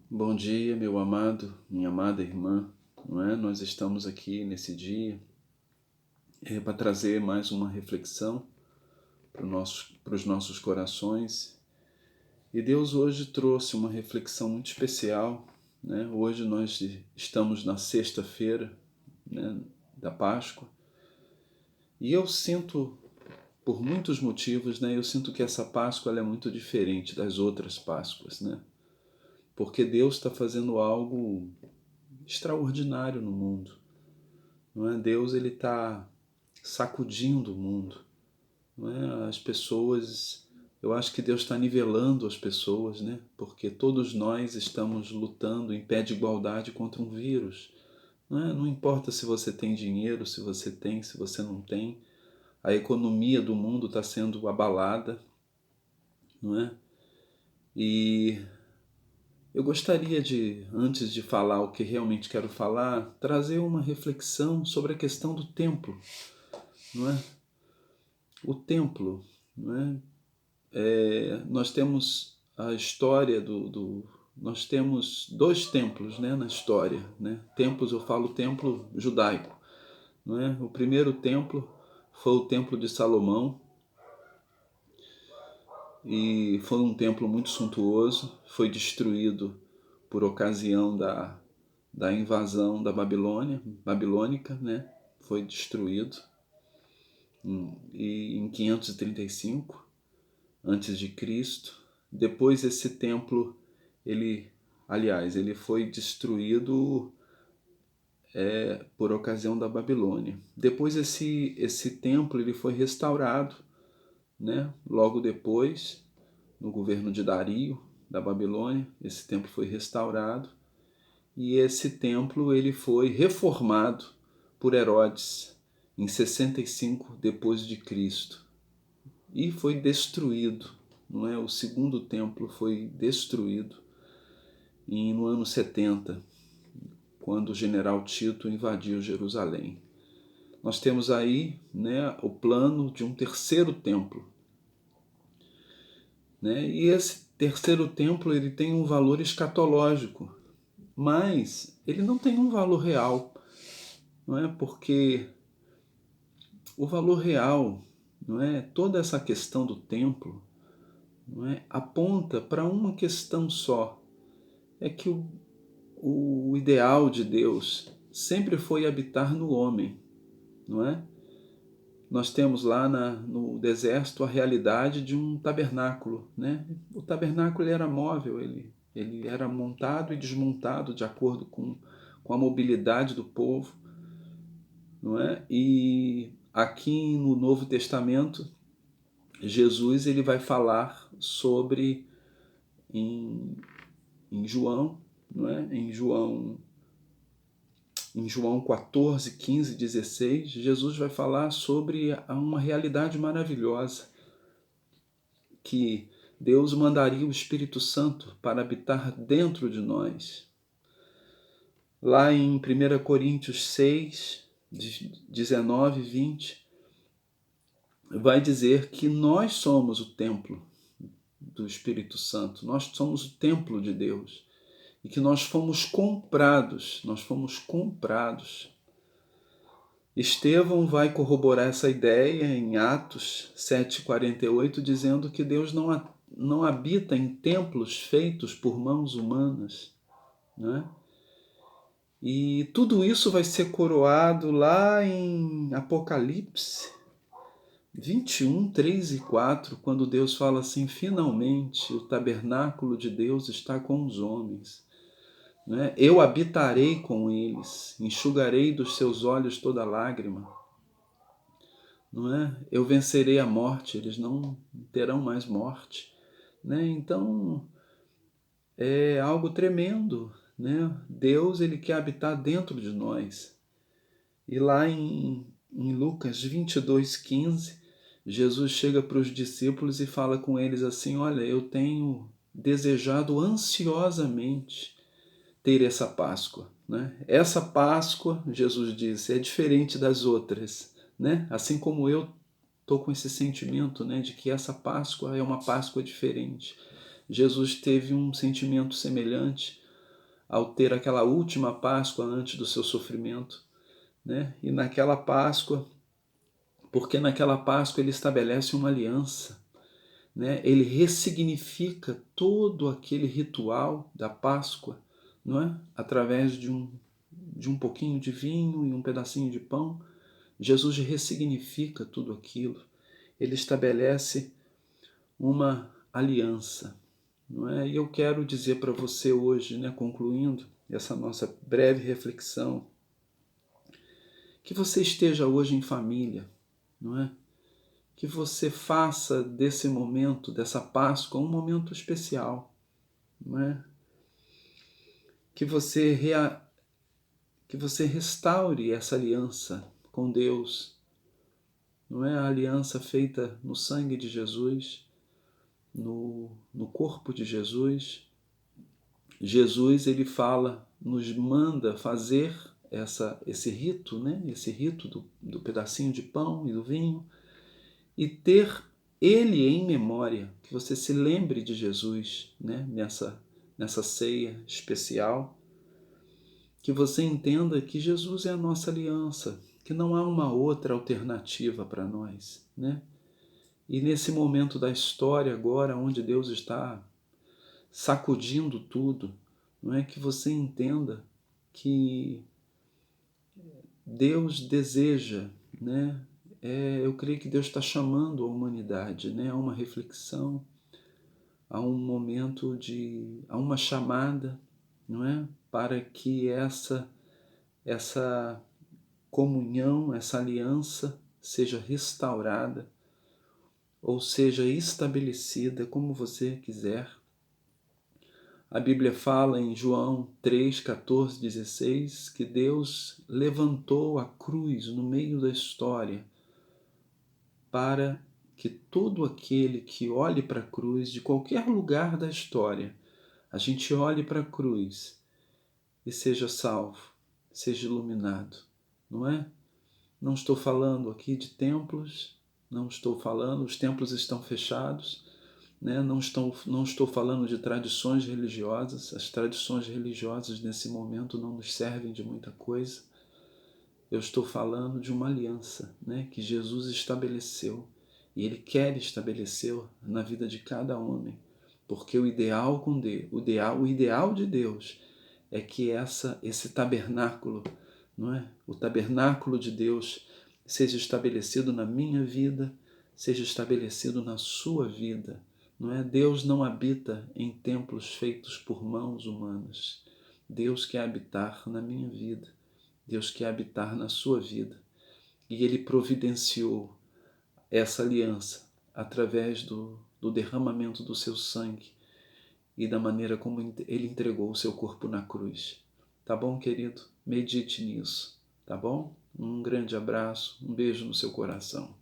Bom dia, meu amado, minha amada irmã, não é? Nós estamos aqui nesse dia para trazer mais uma reflexão para os nossos corações. E Deus hoje trouxe uma reflexão muito especial, né? Hoje nós estamos na sexta-feira, né, da Páscoa, e eu sinto, por muitos motivos, né? Eu sinto que essa Páscoa ela é muito diferente das outras Páscoas, né? Porque Deus está fazendo algo extraordinário no mundo. Não é? Deus ele está sacudindo o mundo. Não é? As pessoas, eu acho que Deus está nivelando as pessoas, né? Porque todos nós estamos lutando em pé de igualdade contra um vírus. Não é? Não importa se você tem dinheiro, se você tem, se você não tem. A economia do mundo está sendo abalada, não é? E eu gostaria de, antes de falar o que realmente quero falar, trazer uma reflexão sobre a questão do templo, não é? O templo, não é? Nós temos a história nós temos dois templos, né, na história, né? Templos, eu falo templo judaico, não é? O primeiro templo foi o templo de Salomão e foi um templo muito suntuoso, foi destruído por ocasião da invasão da Babilônia, babilônica, né? Foi destruído em 535 antes de Cristo. Depois esse templo, ele, aliás, ele foi destruído por ocasião da Babilônia. Depois esse templo ele foi restaurado, né? Logo depois, no governo de Dario da Babilônia, esse templo foi restaurado e esse templo ele foi reformado por Herodes em 65 depois de Cristo e foi destruído, não é? O segundo templo foi destruído no ano 70, quando o general Tito invadiu Jerusalém. Nós temos aí, né, o plano de um terceiro templo, né? E esse terceiro templo ele tem um valor escatológico, mas ele não tem um valor real, não é? Porque o valor real, não é? Toda essa questão do templo, não é? Aponta para uma questão só, é que o ideal de Deus sempre foi habitar no homem, não é? Nós temos lá no deserto a realidade de um tabernáculo, né? O tabernáculo ele era móvel, ele era montado e desmontado de acordo com a mobilidade do povo, não é? E aqui no Novo Testamento, Jesus ele vai falar sobre em, em João, não é? Em João 14, 15, 16, Jesus vai falar sobre uma realidade maravilhosa, que Deus mandaria o Espírito Santo para habitar dentro de nós. Lá em 1 Coríntios 6, 19 e 20, vai dizer que nós somos o templo do Espírito Santo, nós somos o templo de Deus e que nós fomos comprados. Estevão vai corroborar essa ideia em Atos 7,48, dizendo que Deus não habita em templos feitos por mãos humanas, né? E tudo isso vai ser coroado lá em Apocalipse 21, 3 e 4, quando Deus fala assim: finalmente o tabernáculo de Deus está com os homens, né? Eu habitarei com eles, enxugarei dos seus olhos toda lágrima, não é? Eu vencerei a morte, eles não terão mais morte, né? Então é algo tremendo, né? Deus ele quer habitar dentro de nós. E lá em Lucas 22:15, Jesus chega para os discípulos e fala com eles assim: olha, eu tenho desejado ansiosamente ter essa Páscoa, né? Essa Páscoa, Jesus disse, é diferente das outras, né? Assim como eu estou com esse sentimento, né, de que essa Páscoa é uma Páscoa diferente. Jesus teve um sentimento semelhante ao ter aquela última Páscoa antes do seu sofrimento, né? E naquela Páscoa, porque naquela Páscoa ele estabelece uma aliança, né? Ele ressignifica todo aquele ritual da Páscoa, não é? Através de um pouquinho de vinho e um pedacinho de pão. Jesus ressignifica tudo aquilo. Ele estabelece uma aliança, não é? E eu quero dizer para você hoje, né, concluindo essa nossa breve reflexão, que você esteja hoje em família, não é? Que você faça desse momento, dessa Páscoa, um momento especial, não é? Que você restaure essa aliança com Deus, não é? A aliança feita no sangue de Jesus, no corpo de Jesus. Jesus, ele fala, nos manda fazer esse rito, né? Esse rito do pedacinho de pão e do vinho, e ter ele em memória, que você se lembre de Jesus, né? Nessa ceia especial, que você entenda que Jesus é a nossa aliança, que não há uma outra alternativa para nós, né? E nesse momento da história agora, onde Deus está sacudindo tudo, não é, que você entenda que Deus deseja, né? Eu creio que Deus está chamando a humanidade, né, a uma reflexão, a um momento a uma chamada, não é, para que essa comunhão, essa aliança seja restaurada ou seja estabelecida, como você quiser. A Bíblia fala em João 3, 14, 16 que Deus levantou a cruz no meio da história para que todo aquele que olhe para a cruz, de qualquer lugar da história, a gente olhe para a cruz e seja salvo, seja iluminado, não é? Não estou falando aqui de templos, não estou falando, os templos estão fechados, né? Não estou falando de tradições religiosas. As tradições religiosas nesse momento não nos servem de muita coisa. Eu estou falando de uma aliança, né, que Jesus estabeleceu, e Ele quer estabelecer na vida de cada homem, porque o ideal o ideal de Deus é que esse tabernáculo, não é? O tabernáculo de Deus seja estabelecido na minha vida, seja estabelecido na sua vida. Não é? Deus não habita em templos feitos por mãos humanas. Deus quer habitar na minha vida. Deus quer habitar na sua vida. E Ele providenciou essa aliança através do derramamento do seu sangue e da maneira como Ele entregou o seu corpo na cruz. Tá bom, querido? Medite nisso, tá bom? Um grande abraço, um beijo no seu coração.